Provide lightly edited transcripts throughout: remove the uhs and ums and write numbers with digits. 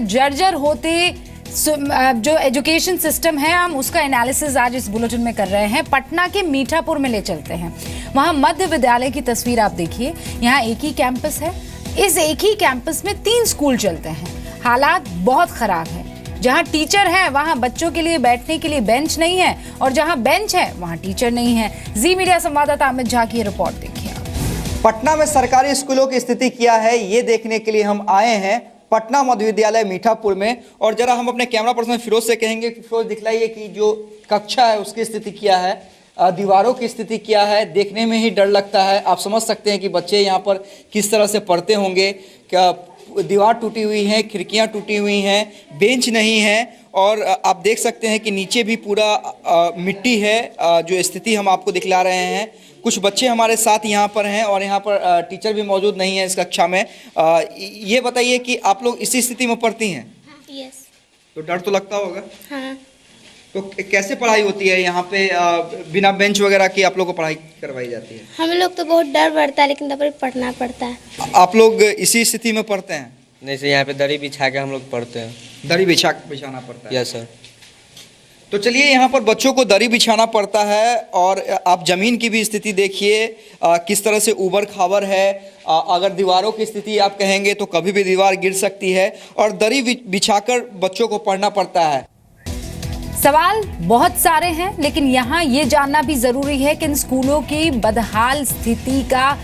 जर्जर होते जो एजुकेशन सिस्टम है, हम उसका एनालिसिस आज इस बुलेटिन में कर रहे हैं। पटना के मीठापुर में ले चलते हैं। वहां मध्य विद्यालय की तस्वीर आप देखिए। यहाँ एक ही कैंपस है। इस एक ही कैंपस में 3 स्कूल चलते हैं। हालात बहुत खराब है। जहां टीचर है वहां बच्चों के लिए बैठने के लिए बेंच नहीं है, और जहां बेंच है वहां टीचर नहीं है। जी मीडिया संवाददाता अमित झा की रिपोर्ट देखिए। पटना में सरकारी स्कूलों की स्थिति क्या है, ये देखने के लिए हम आए हैं पटना मध्य विद्यालय मीठापुर में। और जरा हम अपने कैमरा पर्सन फिरोज से कहेंगे कि फिरोज दिखलाइए कि जो कक्षा है उसकी स्थिति क्या है, दीवारों की स्थिति क्या है। देखने में ही डर लगता है। आप समझ सकते हैं कि बच्चे यहाँ पर किस तरह से पढ़ते होंगे। क्या दीवार टूटी हुई है, खिड़कियाँ टूटी हुई हैं, बेंच नहीं है, और आप देख सकते हैं कि नीचे भी पूरा मिट्टी है। जो स्थिति हम आपको दिखला रहे हैं, कुछ बच्चे हमारे साथ यहाँ पर हैं और यहाँ पर टीचर भी मौजूद नहीं है इस कक्षा में। ये बताइए कि आप लोग इसी स्थिति में पढ़ती हैं? यस। तो डर तो लगता होगा। हाँ। तो कैसे पढ़ाई होती है यहाँ पे? बिना बेंच वगैरह की आप लोग को पढ़ाई करवाई जाती है? हम लोग तो बहुत डर पड़ता है, लेकिन तब भी पढ़ना पड़ता है। आप लोग इसी स्थिति में पढ़ते हैं? नहीं सर, यहाँ पे दरी बिछा के हम लोग पढ़ते हैं। दरी बिछाना पड़ता है? Yes sir. तो चलिए, यहाँ पर बच्चों को दरी बिछाना पड़ता है। और आप जमीन की भी स्थिति देखिए किस तरह से ऊबड़ खाबड़ है। अगर दीवारों की स्थिति आप कहेंगे तो कभी भी दीवार गिर सकती है, और दरी बिछाकर बच्चों को पढ़ना पड़ता है। सवाल बहुत सारे हैं, लेकिन यहाँ ये जानना भी जरूरी है कि इन स्कूलों की बदहाल स्थिति का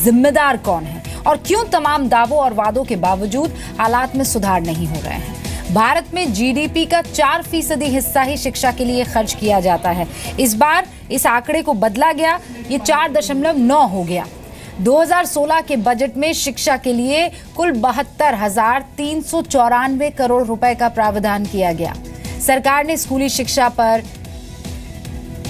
जिम्मेदार कौन है, और क्यों तमाम दावों और वादों के बावजूद हालात में सुधार नहीं हो रहे हैं। भारत में जीडीपी का 4% हिस्सा ही शिक्षा के लिए खर्च किया जाता है। इस बार इस आंकड़े को बदला गया, ये 4.9 हो गया। 2016 के बजट में शिक्षा के लिए कुल 72,394 करोड़ रुपए का प्रावधान किया गया। सरकार ने स्कूली शिक्षा पर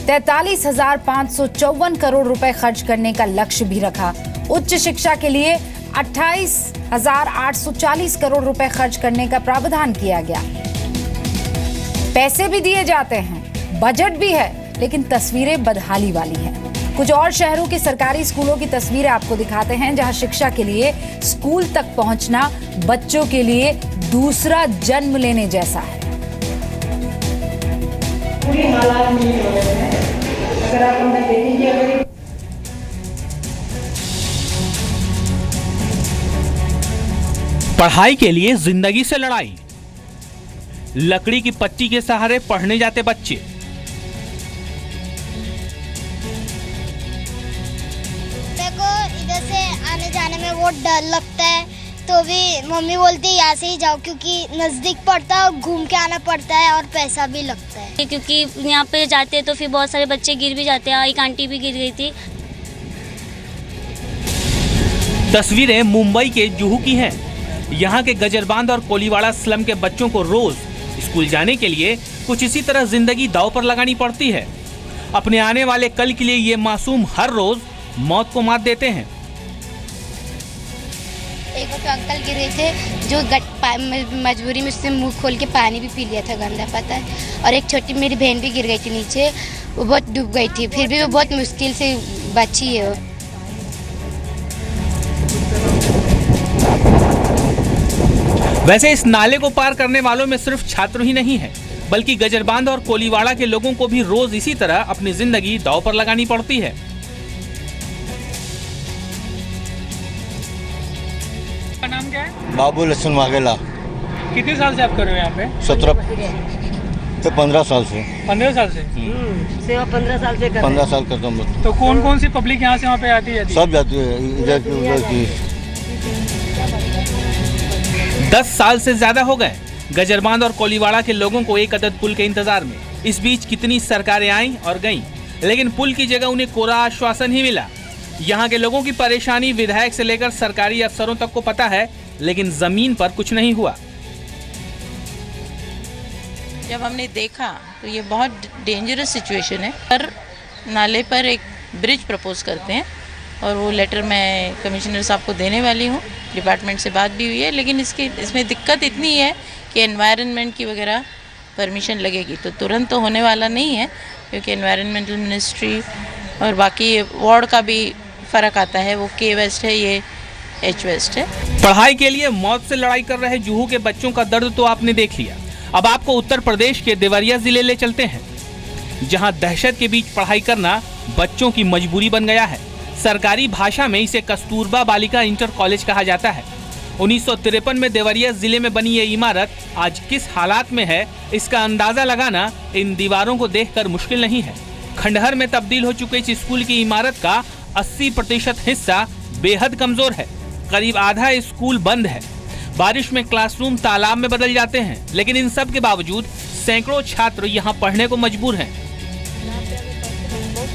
43,554 करोड़ रुपए खर्च करने का लक्ष्य भी रखा। उच्च शिक्षा के लिए 28,840 करोड़ रुपए खर्च करने का प्रावधान किया गया। पैसे भी दिए जाते हैं, बजट भी है, लेकिन तस्वीरें बदहाली वाली हैं। कुछ और शहरों के सरकारी स्कूलों की तस्वीरें आपको दिखाते हैं, जहां शिक्षा के लिए स्कूल तक पहुंचना बच्चों के लिए दूसरा जन्म लेने जैसा है। पूरी हालात नहीं हो रहे हैं। अगर आप अंदर देखेंगे, पढ़ाई के लिए जिंदगी से लड़ाई। लकड़ी की पट्टी के सहारे पढ़ने जाते बच्चे। देखो, इधर से आने जाने में बहुत डर लगता है, तो भी मम्मी बोलती है यहाँ से ही जाओ, क्योंकि नजदीक पड़ता है और घूम के आना पड़ता है और पैसा भी लगता है। क्योंकि यहाँ पे जाते हैं तो फिर बहुत सारे बच्चे गिर भी जाते हैं। एक आंटी भी गिर गई थी। तस्वीरें मुंबई के जुहू की हैं। यहाँ के गजरबांध और कोलीवाड़ा स्लम के बच्चों को रोज स्कूल जाने के लिए कुछ इसी तरह जिंदगी दांव पर लगानी पड़ती है। अपने आने वाले कल के लिए ये मासूम हर रोज मौत को मात देते हैं। एक बार तो अंकल गिर गए थे, जो मजबूरी में उससे मुंह खोल के पानी भी पी लिया था गंदा, पता है। और एक छोटी मेरी बहन भी गिर गई थी नीचे, वो बहुत डूब गई थी, फिर भी वो बहुत मुश्किल से बची है वो। वैसे इस नाले को पार करने वालों में सिर्फ छात्र ही नहीं है, बल्कि गजरबांध और कोलीवाड़ा के लोगों को भी रोज इसी तरह अपनी जिंदगी दांव पर लगानी पड़ती है। का नाम क्या है? बाबू लक्ष्मण वाघेला। कितने साल से आप कर रहे हो यहाँ पे? 17 से 15 साल से। 15 साल से सेवा 15 साल से कर 15 साल करता हूँ। तो कौन कौन सी पब्लिक यहाँ से वहाँ पे आती है? सब जाती है, इधर की उधर की। 10 साल से ज्यादा हो गए गजरबांध और कोलीवाड़ा के लोगों को एक अदद पुल के इंतजार में। इस बीच कितनी सरकारें आईं और गईं, लेकिन पुल की जगह उन्हें कोरा आश्वासन ही मिला। यहाँ के लोगों की परेशानी विधायक से लेकर सरकारी अफसरों तक को पता है, लेकिन जमीन पर कुछ नहीं हुआ। जब हमने देखा तो ये बहुत डेंजरस सिचुएशन है। पर नाले पर एक ब्रिज प्रपोज करते हैं, और वो लेटर मैं कमिश्नर साहब को देने वाली हूँ। डिपार्टमेंट से बात भी हुई है, लेकिन इसमें दिक्कत इतनी है कि एनवायरनमेंट की वगैरह परमिशन लगेगी, तो तुरंत तो होने वाला नहीं है, क्योंकि एनवायरनमेंटल मिनिस्ट्री और बाकी वार्ड का भी फ़र्क आता है। वो के वेस्ट है, ये एच वेस्ट है। पढ़ाई के लिए मौत से लड़ाई कर रहे जुहू के बच्चों का दर्द तो आपने देख लिया। अब आपको उत्तर प्रदेश के देवरिया जिले ले चलते हैं, जहां दहशत के बीच पढ़ाई करना बच्चों की मजबूरी बन गया है। सरकारी भाषा में इसे कस्तूरबा बालिका इंटर कॉलेज कहा जाता है। 1953 में देवरिया जिले में बनी ये इमारत आज किस हालात में है, इसका अंदाजा लगाना इन दीवारों को देखकर मुश्किल नहीं है। खंडहर में तब्दील हो चुके इस स्कूल की इमारत का 80% हिस्सा बेहद कमजोर है। करीब आधा स्कूल बंद है। बारिश में क्लासरूम तालाब में बदल जाते हैं, लेकिन इन सब के बावजूद सैकड़ों छात्र यहाँ पढ़ने को मजबूर हैं।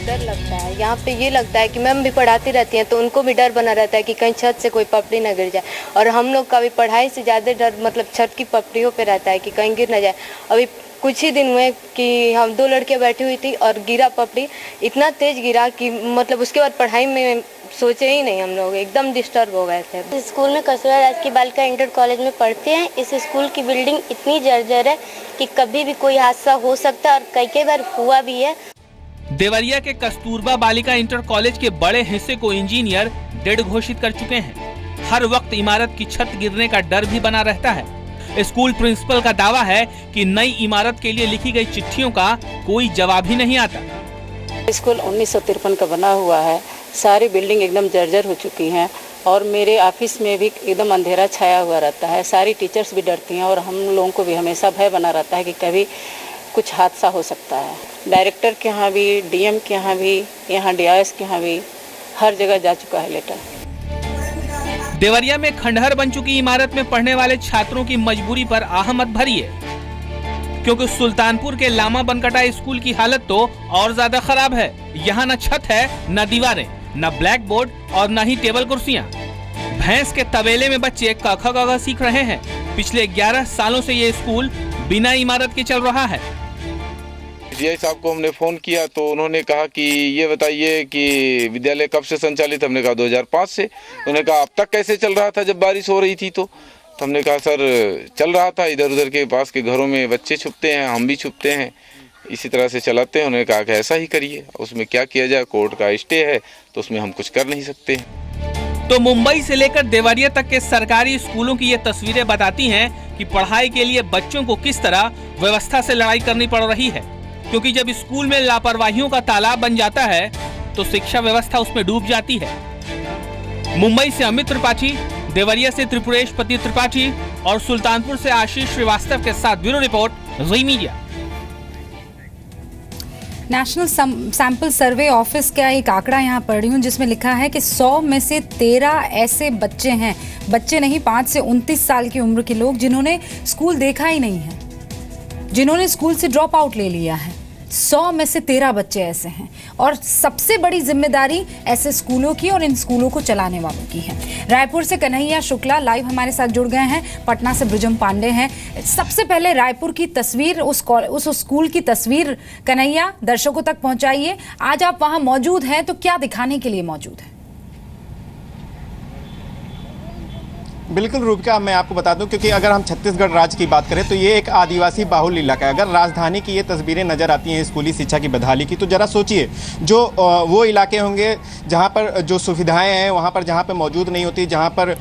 डर लगता है। यहाँ पे ये लगता है कि मैम भी पढ़ाती रहती हैं तो उनको भी डर बना रहता है कि कहीं छत से कोई पपड़ी न गिर जाए, और हम लोग का भी पढ़ाई से ज़्यादा डर मतलब छत की पपड़ियों पे रहता है कि कहीं गिर न जाए। अभी कुछ ही दिन हुए कि हम 2 लड़कियाँ बैठी हुई थी और गिरा पपड़ी, इतना तेज गिरा कि मतलब उसके बाद पढ़ाई में सोचे ही नहीं, हम लोग एकदम डिस्टर्ब हो गए थे। स्कूल में कस्तूरबा राजकीय बालिका इंटर कॉलेज में पढ़ते हैं। इस स्कूल की बिल्डिंग इतनी जर्जर है कि कभी भी कोई हादसा हो सकता है, और कई बार हुआ भी है। देवरिया के कस्तूरबा बालिका इंटर कॉलेज के बड़े हिस्से को इंजीनियर डेड घोषित कर चुके हैं। हर वक्त इमारत की छत गिरने का डर भी बना रहता है। स्कूल प्रिंसिपल का दावा है कि नई इमारत के लिए लिखी गई चिट्ठियों का कोई जवाब ही नहीं आता। स्कूल 1953 का बना हुआ है, सारी बिल्डिंग एकदम जर्जर हो चुकी हैं, और मेरे ऑफिस में भी एकदम अंधेरा छाया हुआ रहता है। सारी टीचर्स भी डरती हैं और हम लोगों को भी हमेशा भय बना रहता है कि कभी कुछ हादसा हो सकता है। डायरेक्टर के यहाँ भी, डीएम के यहाँ भी, यहाँ डीआईएस के यहाँ भी, हर जगह जा चुका है लेटर। देवरिया में खंडहर बन चुकी इमारत में पढ़ने वाले छात्रों की मजबूरी पर आह मत भरिए, क्योंकि सुल्तानपुर के लामा बनकटा स्कूल की हालत तो और ज्यादा खराब है। यहाँ न छत है, न दीवारें, न ब्लैक बोर्ड और न ही टेबल कुर्सियाँ। भैंस के तबेले में बच्चे क ख ग घ सीख रहे हैं। पिछले 11 सालों से ये स्कूल बिना इमारत के चल रहा है। डीआई साहब को हमने फ़ोन किया तो उन्होंने कहा कि ये बताइए कि विद्यालय कब से संचालित। हमने कहा 2005 से। उन्होंने कहा अब तक कैसे चल रहा था जब बारिश हो रही थी तो हमने कहा सर चल रहा था, इधर उधर के पास के घरों में बच्चे छुपते हैं, हम भी छुपते हैं, इसी तरह से चलाते हैं। उन्होंने कहा कि ऐसा ही करिए, उसमें क्या किया जाए, कोर्ट का स्टे है तो उसमें हम कुछ कर नहीं सकते। तो मुंबई से लेकर देवरिया तक के सरकारी स्कूलों की ये तस्वीरें बताती हैं कि पढ़ाई के लिए बच्चों को किस तरह व्यवस्था से लड़ाई करनी पड़ रही है, क्योंकि जब स्कूल में लापरवाहियों का तालाब बन जाता है तो शिक्षा व्यवस्था उसमें डूब जाती है। मुंबई से अमित त्रिपाठी, देवरिया से त्रिपुरेश पति त्रिपाठी और सुल्तानपुर से आशीष श्रीवास्तव के साथ bureau report, Zee Media. National sample survey office का एक आंकड़ा यहाँ पढ़ रही हूँ जिसमें लिखा है कि 100 में से 13 ऐसे बच्चे हैं, बच्चे नहीं 5 से 29 साल की उम्र के लोग, जिन्होंने स्कूल देखा ही नहीं है, जिन्होंने स्कूल से ड्रॉप आउट ले लिया है। 100 में से 13 बच्चे ऐसे हैं, और सबसे बड़ी जिम्मेदारी ऐसे स्कूलों की और इन स्कूलों को चलाने वालों की है। रायपुर से कन्हैया शुक्ला लाइव हमारे साथ जुड़ गए हैं, पटना से ब्रिजम पांडे हैं। सबसे पहले रायपुर की तस्वीर, उस स्कूल की तस्वीर कन्हैया दर्शकों तक पहुंचाइए। आज आप वहां मौजूद हैं तो क्या दिखाने के लिए मौजूद है? बिल्कुल रूपिका, मैं आपको बता दूं, क्योंकि अगर हम छत्तीसगढ़ राज्य की बात करें तो ये एक आदिवासी बाहुल इलाका है। अगर राजधानी की ये तस्वीरें नज़र आती हैं स्कूली शिक्षा की बदहाली की, तो ज़रा सोचिए जो वो इलाके होंगे जहाँ पर जो सुविधाएं हैं वहाँ पर जहाँ पर मौजूद नहीं होती, जहाँ पर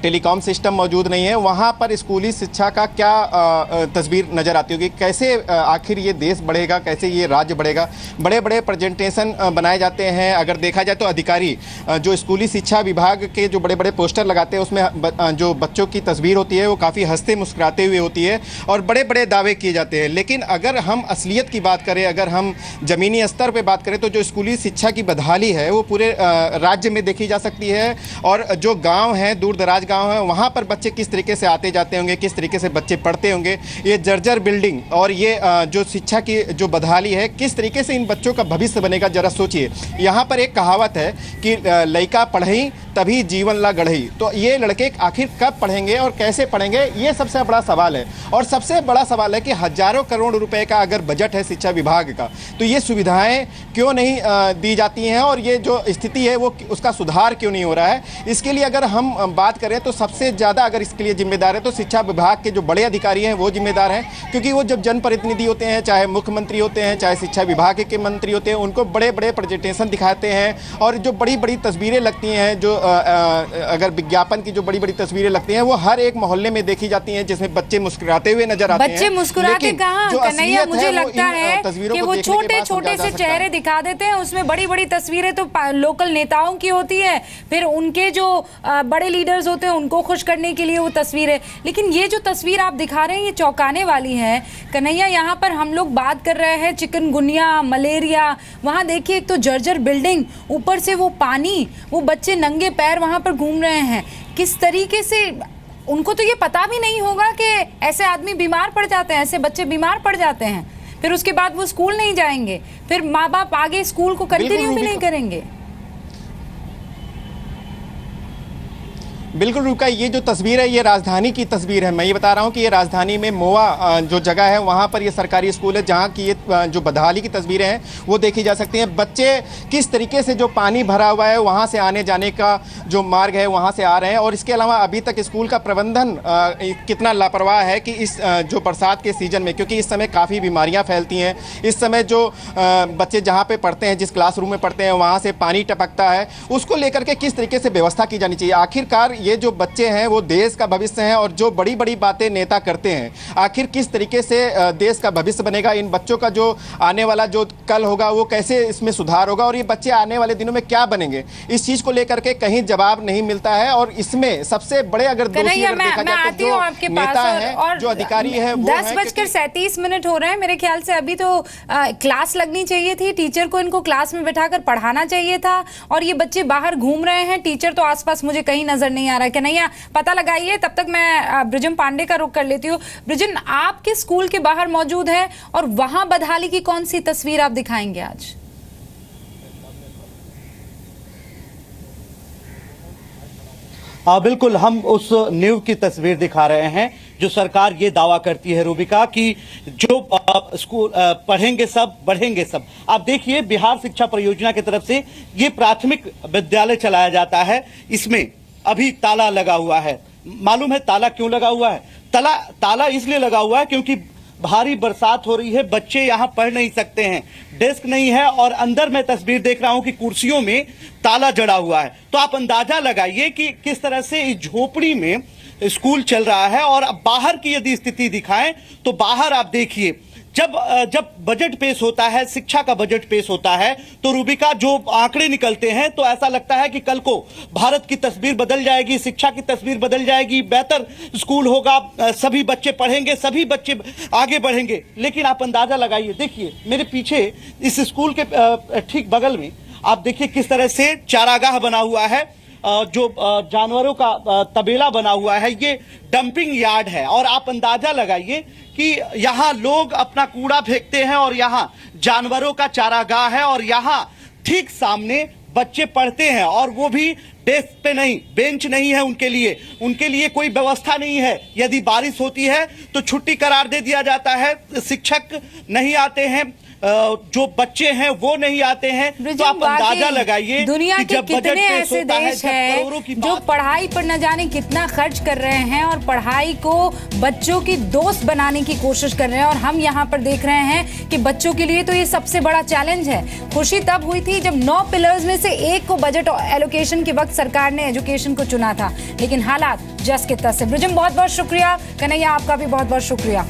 टेलीकॉम सिस्टम मौजूद नहीं है, वहाँ पर स्कूली शिक्षा का क्या तस्वीर नज़र आती होगी। कैसे आखिर ये देश बढ़ेगा, कैसे ये राज्य बढ़ेगा। बड़े बड़े प्रेजेंटेशन बनाए जाते हैं। अगर देखा जाए तो अधिकारी जो स्कूली शिक्षा विभाग के जो बड़े बड़े पोस्टर लगाते हैं उसमें जो बच्चों की तस्वीर होती है वो काफ़ी हंसते मुस्कुराते हुए होती है और बड़े बड़े दावे किए जाते हैं। लेकिन अगर हम असलियत की बात करें, अगर हम ज़मीनी स्तर पे बात करें, तो जो स्कूली शिक्षा की बदहाली है वो पूरे राज्य में देखी जा सकती है। और जो गांव हैं, दूर दराज गांव हैं, वहाँ पर बच्चे किस तरीके से आते जाते होंगे, किस तरीके से बच्चे पढ़ते होंगे। ये जर्जर बिल्डिंग और ये जो शिक्षा की जो बदहाली है, किस तरीके से इन बच्चों का भविष्य बनेगा, ज़रा सोचिए। यहाँ पर एक कहावत है कि लइका पढ़ई तभी जीवन ला गढ़ई। तो ये लड़के आखिर कब पढ़ेंगे और कैसे पढ़ेंगे, ये सबसे बड़ा सवाल है। और सबसे बड़ा सवाल है कि हजारों करोड़ रुपए का अगर बजट है शिक्षा विभाग का, तो ये सुविधाएं क्यों नहीं दी जाती हैं, और ये जो स्थिति है वो उसका सुधार क्यों नहीं हो रहा है। इसके लिए अगर हम बात करें तो सबसे ज़्यादा अगर इसके लिए जिम्मेदार है तो शिक्षा विभाग के जो बड़े अधिकारी हैं वो जिम्मेदार हैं, क्योंकि वो जब जनप्रतिनिधि होते हैं, चाहे मुख्यमंत्री होते हैं, चाहे शिक्षा विभाग के मंत्री होते हैं, उनको बड़े बड़े प्रेजेंटेशन दिखाते हैं और जो बड़ी बड़ी तस्वीरें लगती हैं, जो अगर विज्ञापन की जो बड़ी बड़ी तस्वीरें लगती हैं वो हर एक मोहल्ले में देखी जाती हैं, जिसमें बच्चे मुस्कुराते हुए नजर आते हैं। बच्चे मुस्कुराते कहाँ कन्हैया, मुझे लगता है कि वो छोटे छोटे से चेहरे दिखा देते हैं, उसमें बड़ी बड़ी तस्वीरें तो लोकल नेताओं की होती है, फिर उनके जो बड़े लीडर्स होते हैं उनको खुश करने के लिए वो तस्वीरें। लेकिन ये जो तस्वीर आप दिखा रहे हैं ये चौंकाने वाली है कन्हैया। यहाँ पर हम लोग बात कर रहे हैं चिकनगुनिया, मलेरिया, वहाँ देखिए एक तो जर्जर बिल्डिंग, ऊपर से वो पानी, वो बच्चे नंगे पैर वहाँ पर घूम रहे हैं। किस तरीके से उनको तो ये पता भी नहीं होगा कि ऐसे आदमी बीमार पड़ जाते हैं, ऐसे बच्चे बीमार पड़ जाते हैं, फिर उसके बाद वो स्कूल नहीं जाएंगे, फिर माँ बाप आगे स्कूल को कंटिन्यू भी नहीं करेंगे। बिल्कुल रुका, ये जो तस्वीर है ये राजधानी की तस्वीर है। मैं ये बता रहा हूँ कि ये राजधानी में मोवा जो जगह है वहाँ पर ये सरकारी स्कूल है, जहाँ की ये जो बदहाली की तस्वीरें हैं वो देखी जा सकती हैं। बच्चे किस तरीके से जो पानी भरा हुआ है वहाँ से आने जाने का जो मार्ग है वहाँ से आ रहे हैं, और इसके अलावा अभी तक स्कूल का प्रबंधन कितना लापरवाह है कि इस जो बरसात के सीजन में, क्योंकि इस समय काफ़ी बीमारियाँ फैलती हैं, इस समय जो बच्चे जहाँ पे पढ़ते हैं, जिस क्लासरूम में पढ़ते हैं वहाँ से पानी टपकता है, उसको लेकर के किस तरीके से व्यवस्था की जानी चाहिए। आखिरकार ये जो बच्चे हैं वो देश का भविष्य हैं, और जो बड़ी बड़ी बातें नेता करते हैं, आखिर किस तरीके से देश का भविष्य बनेगा, इन बच्चों का जो आने वाला जो कल होगा वो कैसे इसमें सुधार होगा, और ये बच्चे आने वाले दिनों में क्या बनेंगे, इस चीज को लेकर के कहीं जवाब नहीं मिलता है। और इसमें सबसे बड़े अगर दोषी अगर देखा जाए तो जो नेता है, जो अधिकारी है, वो 10:37 हो रहे हैं। मेरे ख्याल से अभी तो क्लास लगनी चाहिए थी, टीचर को इनको क्लास में बैठाकर पढ़ाना चाहिए था, और ये बच्चे बाहर घूम रहे हैं, टीचर तो आसपास मुझे कहीं नजर नहीं आ रहा है। कन्हैया पता लगाइए, तब तक मैं ब्रिजम पांडे का रुख कर लेती हूँ। ब्रिजन, आपके स्कूल के बाहर मौजूद है और वहां बदहाली की कौन सी तस्वीर आप दिखाएंगे आज? बिल्कुल, हम उस नींव की तस्वीर दिखा रहे हैं जो सरकार ये दावा करती है रूबिका कि जो स्कूल पढ़ेंगे सब बढ़ेंगे सब। आप देखिए, बिहार शिक्षा परियोजना की तरफ से ये प्राथमिक विद्यालय चलाया जाता है, इसमें अभी ताला लगा हुआ है। मालूम है ताला क्यों लगा हुआ है? ताला इसलिए लगा हुआ है क्योंकि भारी बरसात हो रही है, बच्चे यहाँ पढ़ नहीं सकते हैं, डेस्क नहीं है, और अंदर मैं तस्वीर देख रहा हूँ कि कुर्सियों में ताला जड़ा हुआ है। तो आप अंदाजा लगाइए कि किस तरह से इस झोपड़ी में स्कूल चल रहा है। और अब बाहर की यदि स्थिति दिखाएं तो बाहर आप देखिए, जब बजट पेश होता है, शिक्षा का बजट पेश होता है, तो रूबिका जो आंकड़े निकलते हैं तो ऐसा लगता है कि कल को भारत की तस्वीर बदल जाएगी, शिक्षा की तस्वीर बदल जाएगी, बेहतर स्कूल होगा, सभी बच्चे पढ़ेंगे, सभी बच्चे आगे बढ़ेंगे। लेकिन आप अंदाजा लगाइए, देखिए मेरे पीछे इस स्कूल के ठीक बगल में आप देखिए किस तरह से चारागाह बना हुआ है, जो जानवरों का तबेला बना हुआ है, ये डंपिंग यार्ड है। और आप अंदाजा लगाइए कि यहाँ लोग अपना कूड़ा फेंकते हैं और यहाँ जानवरों का चारागाह है, और यहाँ ठीक सामने बच्चे पढ़ते हैं, और वो भी डेस्क पे नहीं, बेंच नहीं है उनके लिए कोई व्यवस्था नहीं है। यदि बारिश होती है तो छुट्टी करार दे दिया जाता है, शिक्षक नहीं आते हैं, जो बच्चे हैं वो नहीं आते हैं। तो आप अंदाजा लगाइए दुनिया के कितने ऐसे देश हैं जो पढ़ाई पर न जाने कितना खर्च कर रहे हैं और पढ़ाई को बच्चों की दोस्त बनाने की कोशिश कर रहे हैं, और हम यहाँ पर देख रहे हैं कि बच्चों के लिए तो ये सबसे बड़ा चैलेंज है। खुशी तब हुई थी जब 9 पिलर्स में से एक को बजट एलोकेशन के वक्त सरकार ने एजुकेशन को चुना था, लेकिन हालात जस के तस है। ब्रिजम, बहुत बहुत शुक्रिया। कन्हैया, आपका भी बहुत बहुत शुक्रिया।